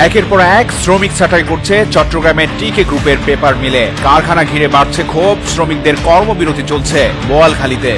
একের পর এক শ্রমিক ছাঁটাই করছে চট্টগ্রামের টিকে গ্রুপের পেপার মিলে। কারখানা ঘিরে বাড়ছে ক্ষোভ, শ্রমিকদের কর্মবিরতি চলছে বোয়ালখালীতে।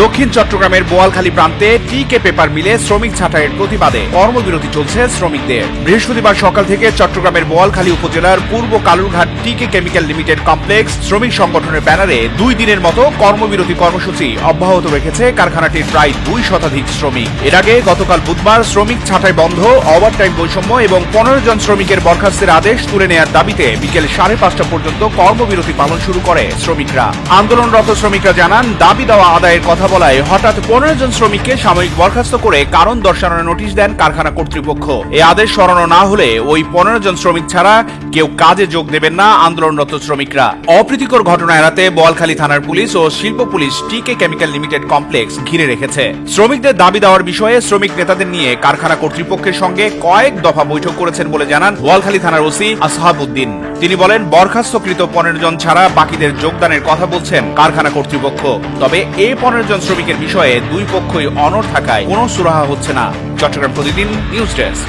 দক্ষিণ চট্টগ্রামের বোয়ালখালী প্রান্তে টিকে পেপার মিলে শ্রমিক ছাঁটাইয়ের প্রতিবাদে কর্মবিরতি চলছে শ্রমিকদের। বৃহস্পতিবার সকাল থেকে চট্টগ্রামের বোয়ালখালী উপজেলার পূর্ব কালুরঘাট টিকে কেমিক্যাল লিমিটেড কমপ্লেক্স শ্রমিক সংগঠনের ব্যানারে 2 দিনের মতো কর্মবিরতি কর্মসূচি অব্যাহত রেখেছে কারখানাটির প্রায় 2 শতাধিক শ্রমিক। এর আগে গতকাল বুধবার শ্রমিক ছাঁটাই বন্ধ, ওভারটাইম বৈষম্য এবং 15 জন শ্রমিকের বরখাস্তের আদেশ তুলে নেওয়ার দাবিতে বিকেল 5:30 পর্যন্ত কর্মবিরতি পালন শুরু করে শ্রমিকরা। আন্দোলনরত শ্রমিকরা জানান, দাবি দেওয়া আদায়ের কথা বলায় হঠাৎ 15 জন শ্রমিককে সাময়িক বরখাস্ত করে কারণ দর্শানোর নোটিশ দেন কারখানা কর্তৃপক্ষ। এই আদেশ সরানো না হলে ওই 15 জন শ্রমিক ছাড়া কেউ কাজে যোগ দেবেন না আন্দোলনরত শ্রমিকরা। অপ্রীতিকর ঘটনা এড়াতে বোয়ালখালী থানার পুলিশ ও শিল্প পুলিশ টিকে কেমিক্যাল লিমিটেড কমপ্লেক্স ঘিরে রেখেছে। শ্রমিকদের দাবি দেওয়ার বিষয়ে শ্রমিক নেতাদের নিয়ে কারখানা কর্তৃপক্ষের সঙ্গে কয়েক দফা বৈঠক করেছেন বলে জানান বোয়ালখালী থানার ওসি আসহাবউদ্দিন। তিনি বলেন, বরখাস্তকৃত 15 জন ছাড়া বাকিদের যোগদানের কথা বলছেন কারখানা কর্তৃপক্ষ। তবে এই 15 জন শ্রমিকের বিষয়ে 2 পক্ষই অনড় থাকায় কোনো সুরাহা হচ্ছে না। চট্টগ্রাম প্রতিদিন নিউজ ডেস্ক।